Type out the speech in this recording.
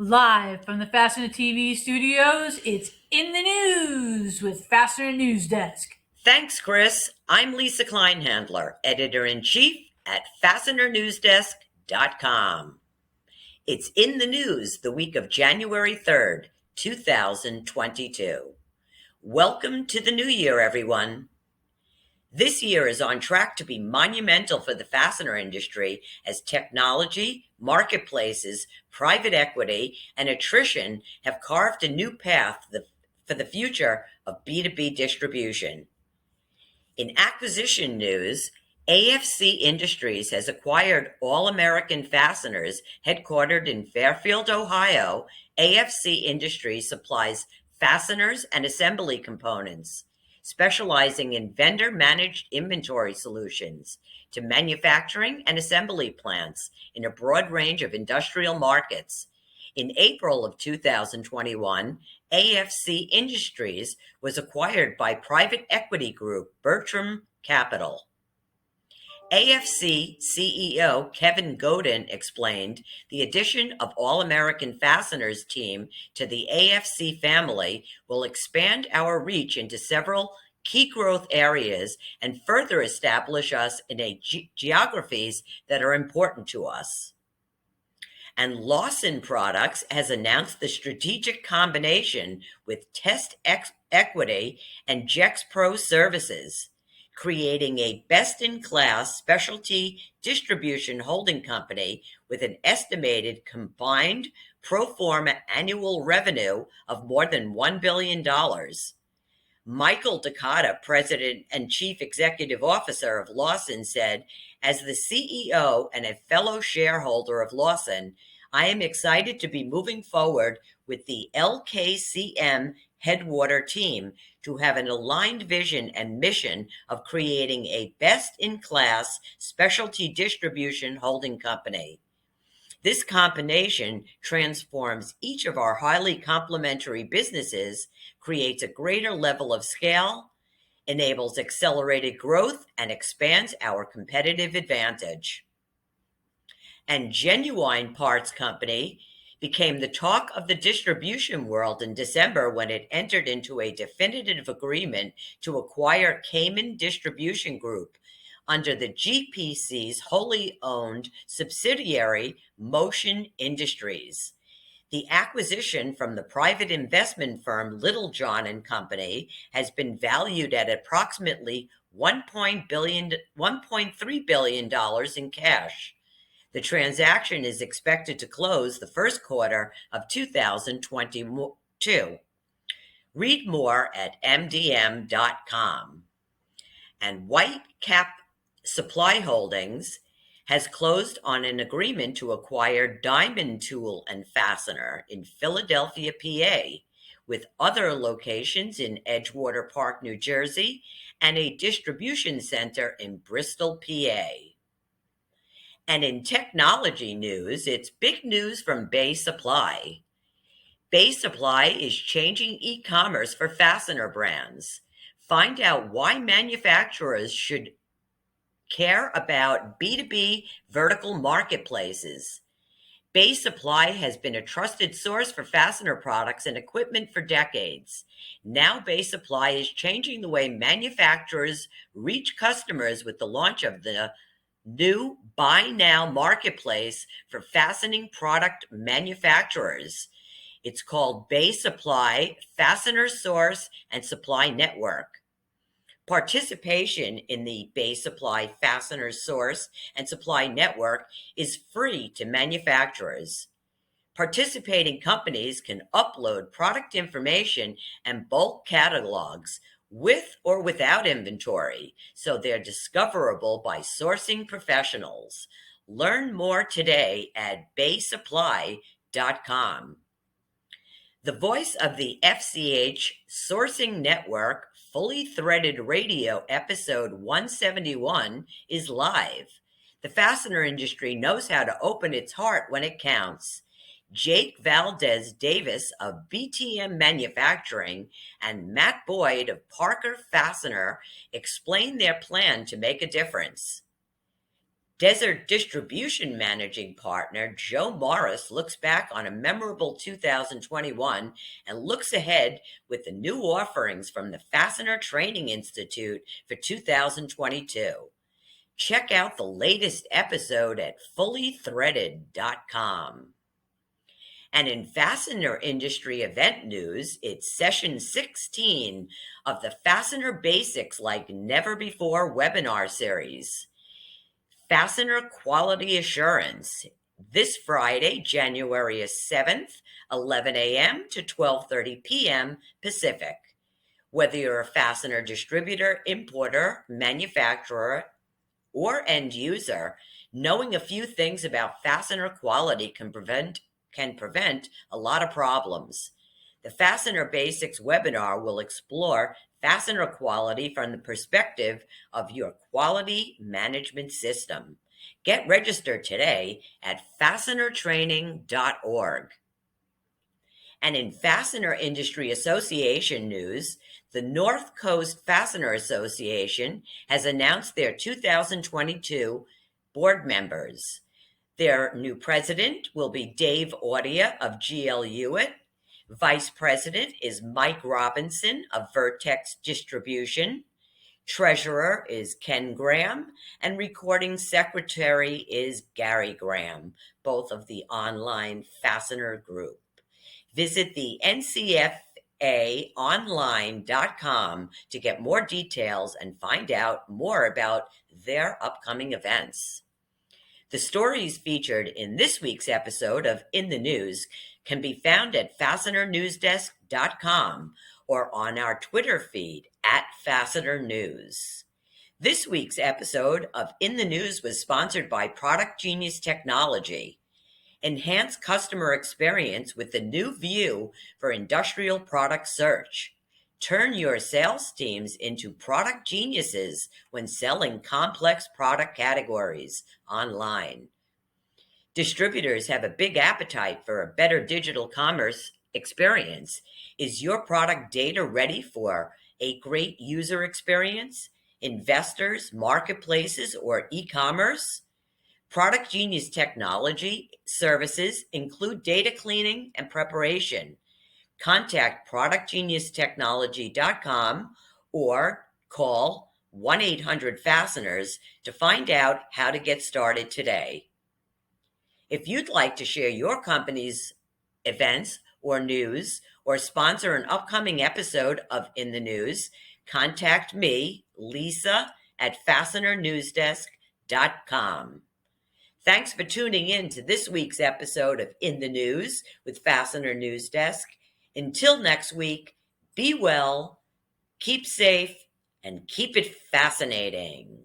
Live from the Fastener TV studios, it's In the News with Fastener News Desk. Thanks, Chris. I'm Lisa Kleinhandler, Editor-in-Chief at FastenerNewsDesk.com. It's In the News the week of January 3rd, 2022. Welcome to the new year, everyone. This year is on track to be monumental for the fastener industry as technology, marketplaces, private equity, and attrition have carved a new path for the future of B2B distribution. In acquisition news, AFC Industries has acquired All American Fasteners, headquartered in Fairfield, Ohio. AFC Industries supplies fasteners and assembly components, specializing in vendor-managed inventory solutions to manufacturing and assembly plants in a broad range of industrial markets. In April of 2021, AFC Industries was acquired by private equity group Bertram Capital. AFC CEO Kevin Godin explained the addition of All American Fasteners team to the AFC family will expand our reach into several key growth areas and further establish us in geographies that are important to us. And Lawson Products has announced the strategic combination with TestEquity and Gexpro Services, creating a best-in-class specialty distribution holding company with an estimated combined pro forma annual revenue of more than $1 billion. Michael DeCata, President and Chief Executive Officer of Lawson, said, "As the CEO and a fellow shareholder of Lawson, I am excited to be moving forward with the LKCM Headwater team to have an aligned vision and mission of creating a best-in-class specialty distribution holding company. This combination transforms each of our highly complementary businesses, creates a greater level of scale, enables accelerated growth, and expands our competitive advantage." And Genuine Parts Company became the talk of the distribution world in December when it entered into a definitive agreement to acquire Kaman Distribution Group under the GPC's wholly owned subsidiary Motion Industries. The acquisition from the private investment firm Littlejohn Co has been valued at approximately $1.3 billion in cash. The transaction is expected to close the first quarter of 2022. Read more at mdm.com. And Whitecap Supply Holdings has closed on an agreement to acquire Diamond Tool and Fastener in Philadelphia, PA, with other locations in Edgewater Park, New Jersey, and a distribution center in Bristol, PA. And in technology news, it's big news from Bay Supply. Bay Supply is changing e-commerce for fastener brands. Find out why manufacturers should care about B2B vertical marketplaces. Bay Supply has been a trusted source for fastener products and equipment for decades. Now Bay Supply is changing the way manufacturers reach customers with the launch of the new Buy Now marketplace for fastening product manufacturers. It's called Bay Supply Fastener Source and Supply Network. Participation in the Bay Supply Fastener Source and Supply Network is free to manufacturers. Participating companies can upload product information and bulk catalogs with or without inventory, so they're discoverable by sourcing professionals. Learn more today at baysupply.com. The voice of the FCH Sourcing Network Fully Threaded Radio episode 171 is live. The fastener industry knows how to open its heart when it counts. Jake Valdez Davis of BTM Manufacturing and Matt Boyd of Parker Fastener explain their plan to make a difference. Desert Distribution Managing Partner Joe Morris looks back on a memorable 2021 and looks ahead with the new offerings from the Fastener Training Institute for 2022. Check out the latest episode at fullythreaded.com. And in fastener industry event news, it's session 16 of the Fastener Basics Like Never Before webinar series. Fastener Quality Assurance, this Friday, January 7th, 11 a.m. to 12:30 p.m. Pacific. Whether you're a fastener distributor, importer, manufacturer, or end user, knowing a few things about fastener quality can prevent a lot of problems. The Fastener Basics webinar will explore fastener quality from the perspective of your quality management system. Get registered today at fastenertraining.org. And in Fastener Industry Association news, the North Coast Fastener Association has announced their 2022 board members. Their new president will be Dave Audia of GL Hewitt. Vice President is Mike Robinson of Vertex Distribution. Treasurer is Ken Graham, and recording secretary is Gary Graham, both of the online Fastener Group. Visit the ncfaonline.com to get more details and find out more about their upcoming events. The stories featured in this week's episode of In the News can be found at fastenernewsdesk.com or on our Twitter feed at Fastener News. This week's episode of In the News was sponsored by Product Genius Technology. Enhance customer experience with the new view for industrial product search. Turn your sales teams into product geniuses when selling complex product categories online. Distributors have a big appetite for a better digital commerce experience. Is your product data ready for a great user experience? Investors, marketplaces, or e-commerce? Product Genius Technology services include data cleaning and preparation. Contact productgeniustechnology.com or call 1-800-FASTENERS to find out how to get started today. If you'd like to share your company's events or news or sponsor an upcoming episode of In the News, contact me, Lisa, at fastenernewsdesk.com. Thanks for tuning in to this week's episode of In the News with Fastener News Desk. Until next week, be well, keep safe, and keep it fascinating.